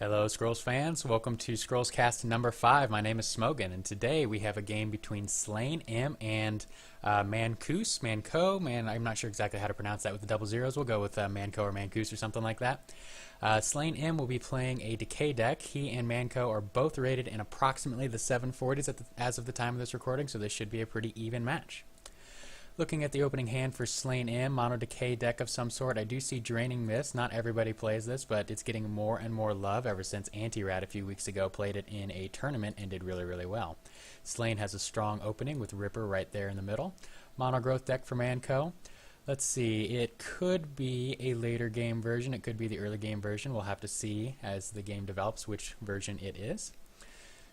Hello Scrolls fans, welcome to Scrollscast number 5. My name is Smogan, and today we have a game between Slain M and Manc00s, I'm not sure exactly how to pronounce that with the double zeros. We'll go with Manco or Manc00s or something like that. Slain M will be playing a Decay deck. He and Manco are both rated in approximately the 740s as of the time of this recording, so this should be a pretty even match. Looking at the opening hand for Slain M, mono Decay deck of some sort, I do see Draining Mist. Not everybody plays this, but it's getting more and more love ever since Anti-Rat a few weeks ago played it in a tournament and did really, really well. Slain has a strong opening with Ripper right there in the middle. Mono Growth deck for Manco. Let's see, it could be a later game version, it could be the early game version. We'll have to see as the game develops which version it is.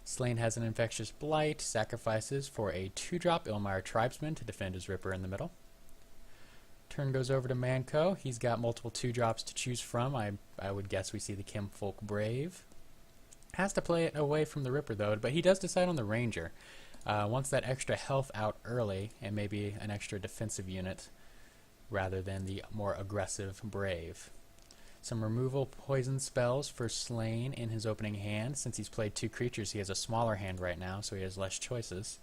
Slain has an Infectious Blight, sacrifices for a 2-drop Ilmire Tribesman to defend his Ripper in the middle. Turn goes over to Manco. He's got multiple 2-drops to choose from. I would guess we see the Kinfolk Brave. Has to play it away from the Ripper though, but he does decide on the Ranger. Wants that extra health out early and maybe an extra defensive unit rather than the more aggressive Brave. Some removal poison spells for Slain in his opening hand. Since he's played 2 creatures, he has a smaller hand right now, so he has less choices.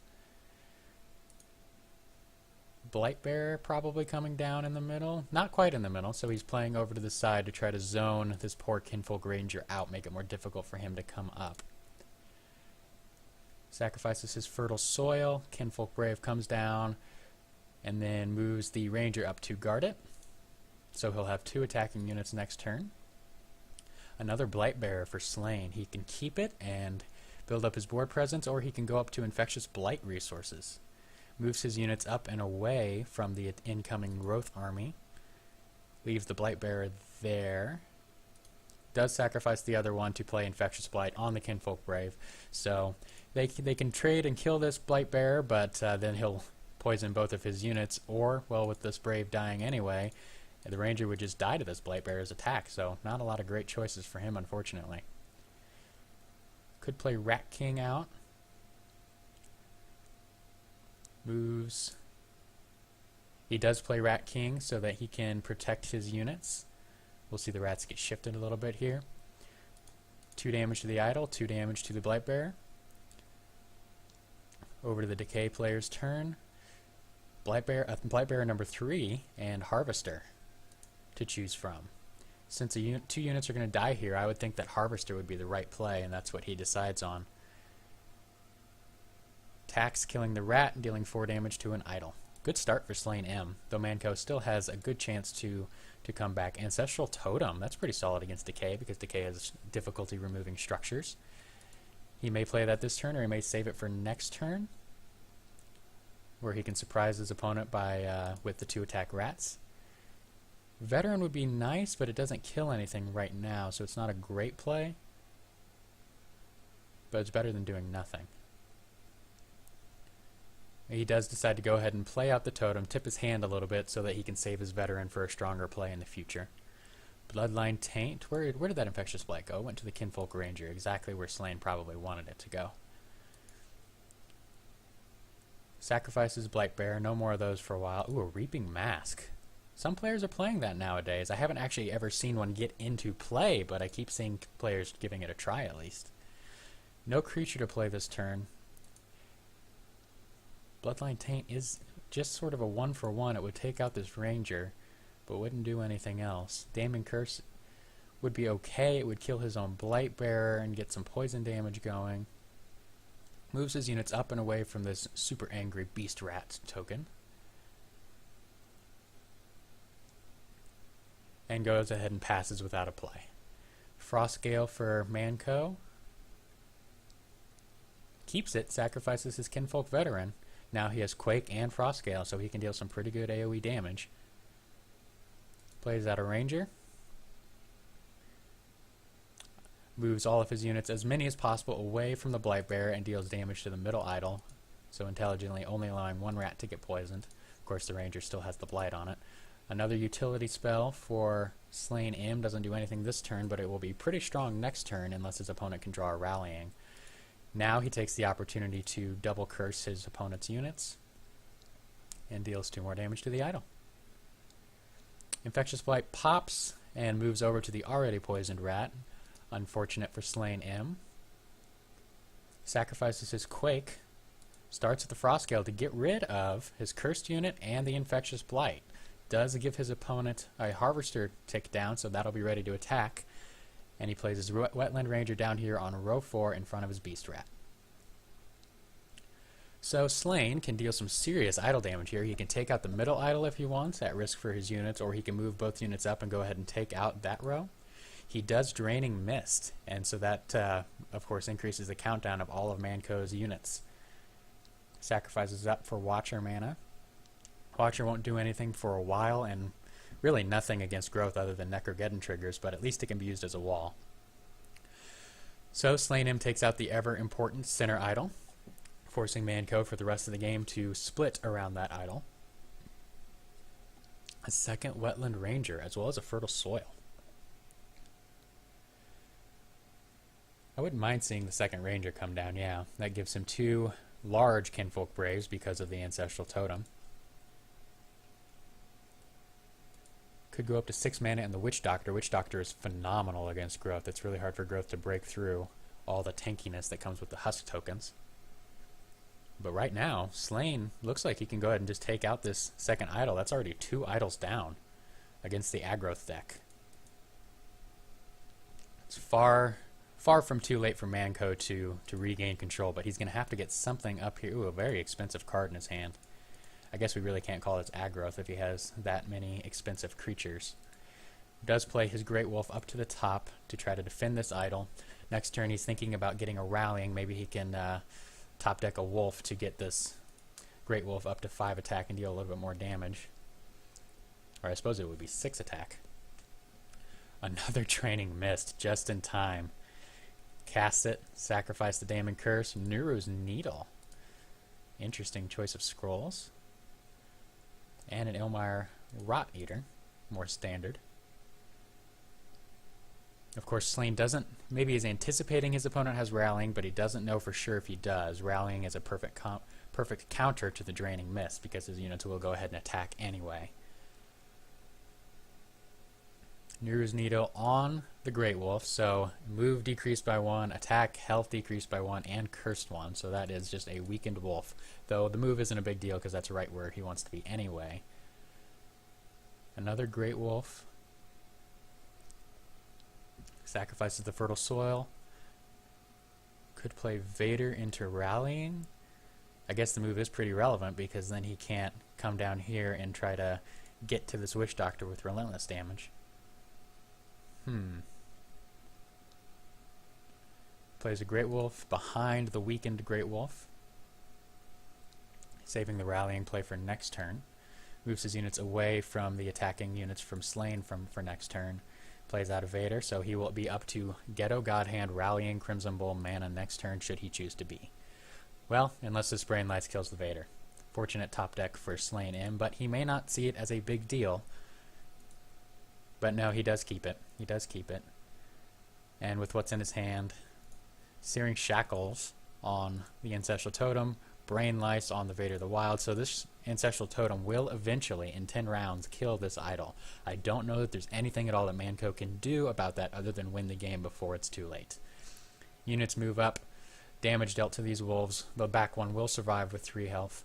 Blightbearer probably coming down in the middle. Not quite in the middle, so he's playing over to the side to try to zone this poor Kinfolk Ranger out, make it more difficult for him to come up. Sacrifices his Fertile Soil. Kinfolk Brave comes down and then moves the Ranger up to guard it. So he'll have 2 attacking units next turn. Another Blightbearer for Slain. He can keep it and build up his board presence, or he can go up to Infectious Blight resources. Moves his units up and away from the incoming Growth Army. Leaves the Blightbearer there. Does sacrifice the other one to play Infectious Blight on the Kinfolk Brave. So they can trade and kill this Blightbearer, but then he'll poison both of his units, or, well, with this Brave dying anyway, the Ranger would just die to this Blightbearer's attack, so not a lot of great choices for him, unfortunately. Could play Rat King out. Moves. He does play Rat King so that he can protect his units. We'll see the rats get shifted a little bit here. 2 damage to the Idol, 2 damage to the Blightbearer. Over to the Decay player's turn. Blightbearer number 3 and Harvester to choose from. Since 2 units are going to die here, I would think that Harvester would be the right play, and that's what he decides on. Attacks, killing the rat and dealing 4 damage to an Idol. Good start for Slain M, though Manco still has a good chance to come back. Ancestral Totem, that's pretty solid against Decay, because Decay has difficulty removing structures. He may play that this turn, or he may save it for next turn, where he can surprise his opponent by with the 2 attack rats. Veteran would be nice, but it doesn't kill anything right now, so it's not a great play. But it's better than doing nothing. He does decide to go ahead and play out the totem, tip his hand a little bit so that he can save his Veteran for a stronger play in the future. Bloodline Taint, where did that Infectious Blight go? It went to the Kinfolk Ranger, exactly where Slain probably wanted it to go. Sacrifices Blightbearer, no more of those for a while. Ooh, a Reaping Mask. Some players are playing that nowadays. I haven't actually ever seen one get into play, but I keep seeing players giving it a try at least. No creature to play this turn. Bloodline Taint is just sort of a 1-for-1. It would take out this Ranger, but wouldn't do anything else. Damning Curse would be okay. It would kill his own Blightbearer and get some poison damage going. Moves his units up and away from this super angry Beast Rat token. And goes ahead and passes without a play. Frostgale for Manco. Keeps it, sacrifices his Kinfolk Veteran. Now he has Quake and Frostgale, so he can deal some pretty good AoE damage. Plays out a Ranger. Moves all of his units, as many as possible, away from the Blightbearer and deals damage to the middle Idol, so intelligently only allowing 1 rat to get poisoned. Of course, the Ranger still has the Blight on it. Another utility spell for Slain M. Doesn't do anything this turn, but it will be pretty strong next turn unless his opponent can draw a Rallying. Now he takes the opportunity to double curse his opponent's units and deals 2 more damage to the Idol. Infectious Blight pops and moves over to the already poisoned rat. Unfortunate for Slain M. Sacrifices his Quake. Starts with the Frostgale to get rid of his Cursed unit and the Infectious Blight. Does give his opponent a Harvester tick down, so that'll be ready to attack. And he plays his Wetland Ranger down here on row 4 in front of his Beast Rat. So Slain can deal some serious idle damage here. He can take out the middle idle if he wants, at risk for his units, or he can move both units up and go ahead and take out that row. He does Draining Mist, and so that, of course, increases the countdown of all of Manc00s' units. Sacrifices up for Watcher mana. Watcher won't do anything for a while, and really nothing against growth other than Necrogeddon triggers, but at least it can be used as a wall. So Slain M takes out the ever-important center idol, forcing Manc00 for the rest of the game to split around that idol. A second Wetland Ranger, as well as a Fertile Soil. I wouldn't mind seeing the second Ranger come down, yeah. That gives him 2 large Kinfolk Braves because of the Ancestral Totem. Could go up to 6 mana and the Witch Doctor. Witch Doctor is phenomenal against growth. It's really hard for growth to break through all the tankiness that comes with the Husk tokens. But right now, Slain looks like he can go ahead and just take out this second idol. That's already 2 idols down against the Agroth deck. It's far from too late for Manc00 to regain control, but he's going to have to get something up here. Ooh, a very expensive card in his hand. I guess we really can't call it Agroth if he has that many expensive creatures. Does play his Great Wolf up to the top to try to defend this idol. Next turn he's thinking about getting a Rallying. Maybe he can top deck a Wolf to get this Great Wolf up to 5 attack and deal a little bit more damage. Or I suppose it would be 6 attack. Another Draining Mist just in time. Cast it, sacrifice the Daemon Curse, Nuru's Needle. Interesting choice of scrolls. And an Ilmire Rot Eater, more standard. Of course, Slain doesn't, maybe he's anticipating his opponent has Rallying, but he doesn't know for sure if he does. Rallying is a perfect counter to the Draining Mist because his units will go ahead and attack anyway. Nuru's Needle on the Great Wolf, so move decreased by 1, attack health decreased by 1, and cursed 1, so that is just a weakened wolf. Though the move isn't a big deal because that's right where he wants to be anyway. Another Great Wolf. Sacrifices the Fertile Soil. Could play Vader into Rallying. I guess the move is pretty relevant because then he can't come down here and try to get to this Witch Doctor with relentless damage. Plays a Great Wolf behind the weakened Great Wolf, saving the Rallying play for next turn. Moves his units away from the attacking units from Slain for next turn. Plays out a Vader, so he will be up to Ghetto Godhand, Rallying, Crimson Bowl mana next turn should he choose to be. Well, unless this Brain Lights kills the Vader. Fortunate top deck for Slain M, but he may not see it as a big deal. But no, he does keep it. He does keep it. And with what's in his hand, Searing Shackles on the Ancestral Totem, Brain Lice on the Vader the Wild. So this Ancestral Totem will eventually, in 10 rounds, kill this idol. I don't know that there's anything at all that Manc00 can do about that other than win the game before it's too late. Units move up. Damage dealt to these wolves. The back one will survive with 3 health.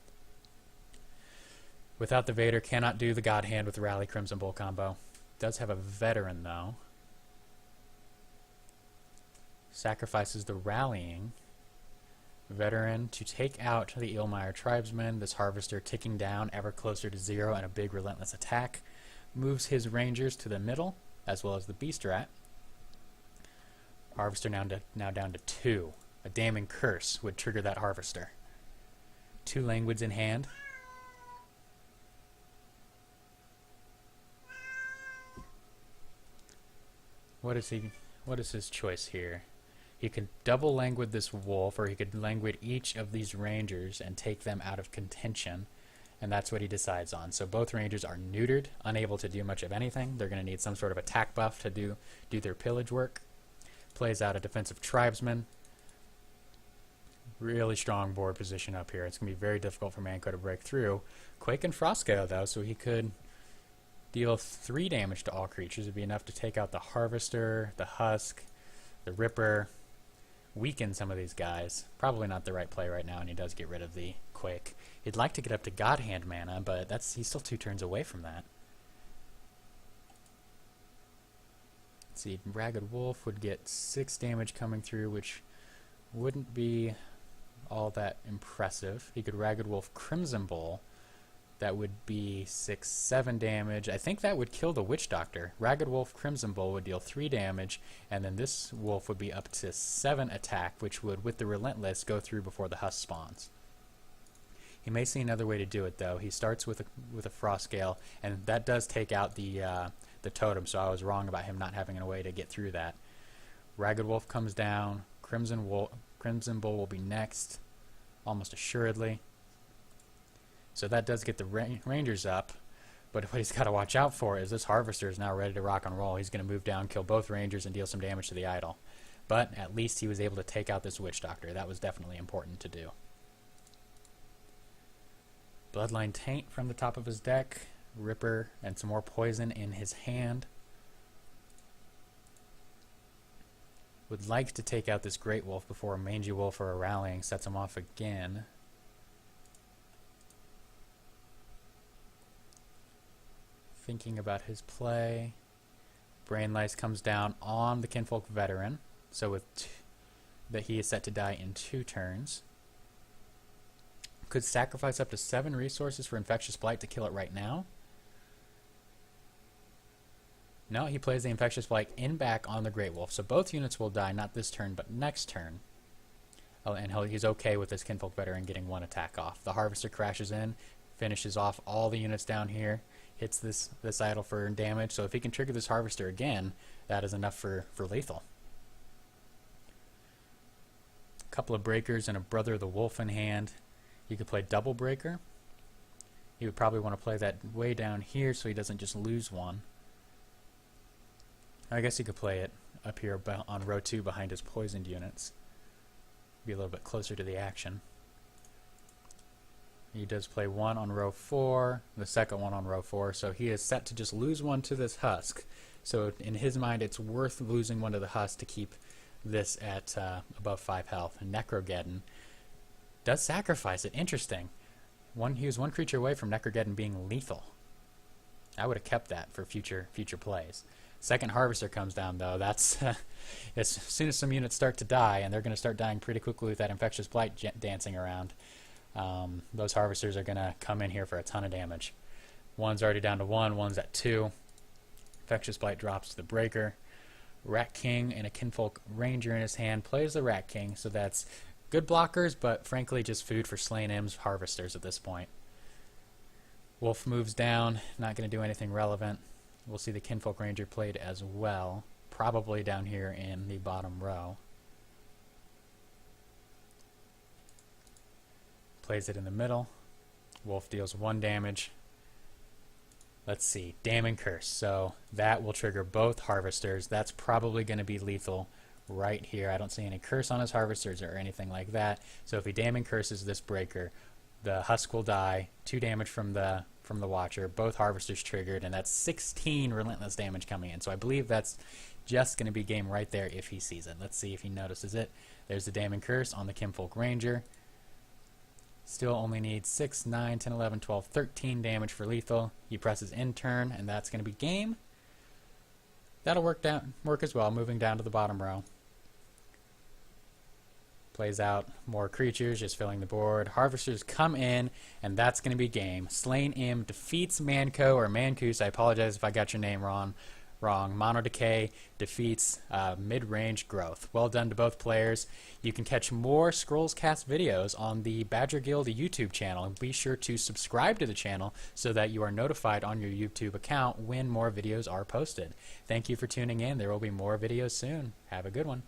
Without the Vader, cannot do the God Hand with Rally Crimson Bowl combo. Does have a Veteran though. Sacrifices the Rallying. Veteran to take out the Ilmire Tribesmen. This Harvester ticking down ever closer to 0 and a big relentless attack. Moves his Rangers to the middle as well as the Beast Rat. Harvester now down to 2. A Daemon Curse would trigger that Harvester. 2 Languids in hand. What is his choice here? He could double Languid this wolf, or he could Languid each of these Rangers and take them out of contention, and that's what he decides on. So both Rangers are neutered, unable to do much of anything. They're going to need some sort of attack buff to do their pillage work. Plays out a defensive Tribesman. Really strong board position up here. It's going to be very difficult for Manc00 to break through. Quake and Frostgale, though, so he could deal 3 damage to all creatures. It'd be enough to take out the Harvester, the Husk, The Ripper weakens some of these guys. Probably not the right play right now, and he does get rid of the Quake. He'd like to get up to God Hand mana, but he's still 2 turns away from that. Let's see, Ragged Wolf would get 6 damage coming through, which wouldn't be all that impressive. He could Ragged Wolf Crimson Bowl. That would be 6, 7 damage. I think that would kill the Witch Doctor. Ragged Wolf Crimson Bowl would deal 3 damage, and then this wolf would be up to 7 attack, which would, with the Relentless, go through before the Husk spawns. He may see another way to do it, though. He starts with a Frost Gale, and that does take out the totem, so I was wrong about him not having a way to get through that. Ragged Wolf comes down. Crimson Bowl will be next, almost assuredly. So that does get the Rangers up, but what he's got to watch out for is this Harvester is now ready to rock and roll. He's going to move down, kill both Rangers, and deal some damage to the idol. But at least he was able to take out this Witch Doctor. That was definitely important to do. Bloodline Taint from the top of his deck. Ripper and some more poison in his hand. Would like to take out this Great Wolf before a Mangy Wolf or a Rallying sets him off again. Thinking about his play. Brain Lice comes down on the Kinfolk Veteran, so that he is set to die in 2 turns. Could sacrifice up to 7 resources for Infectious Blight to kill it right now. No, he plays the Infectious Blight in back on the Great Wolf, so both units will die, not this turn, but next turn. Oh, and he's okay with this Kinfolk Veteran getting 1 attack off. The Harvester crashes in, finishes off all the units down here, hits this idol for damage, so if he can trigger this Harvester again, that is enough for lethal. A couple of Breakers and a Brother of the Wolf in hand. He could play Double Breaker. He would probably want to play that way down here so he doesn't just lose 1. I guess he could play it up here on row 2 behind his poisoned units. Be a little bit closer to the action. He does play 1 on row 4, the second one on row 4, so he is set to just lose 1 to this Husk. So in his mind, it's worth losing 1 to the Husk to keep this at above 5 health. Necrogeddon does sacrifice it. Interesting. He was 1 creature away from Necrogeddon being lethal. I would have kept that for future plays. Second Harvester comes down, though. That's as soon as some units start to die, and they're going to start dying pretty quickly with that Infectious Blight dancing around. Those Harvesters are going to come in here for a ton of damage. One's already down to 1, one's at 2. Infectious Blight drops to the Breaker. Rat King and a Kinfolk Ranger in his hand plays the Rat King, so that's good blockers, but frankly just food for Slain M's Harvesters at this point. Wolf moves down, not going to do anything relevant. We'll see the Kinfolk Ranger played as well, probably down here in the bottom row. Plays it in the middle. Wolf deals 1 damage. Let's see, Damn Curse. So that will trigger both Harvesters. That's probably going to be lethal right here. I don't see any curse on his Harvesters or anything like that. So if he Damn Curses this Breaker, the Husk will die. 2 damage from the Watcher. Both Harvesters triggered, and that's 16 Relentless damage coming in. So I believe that's just going to be game right there if he sees it. Let's see if he notices it. There's the Damn Curse on the Kinfolk Ranger. Still only needs 6, 9, 10, 11, 12, 13 damage for lethal. He presses in turn, and that's going to be game. That'll work as well, moving down to the bottom row. Plays out more creatures, just filling the board. Harvesters come in, and that's going to be game. Slain M defeats Manco or Manc00s. I apologize if I got your name wrong. Mono Decay defeats Midrange Growth. Well done to both players. You can catch more Scrollscast videos on the Badger Guild YouTube channel, and be sure to subscribe to the channel so that you are notified on your YouTube account when more videos are posted. Thank you for tuning in. There will be more videos soon. Have a good one.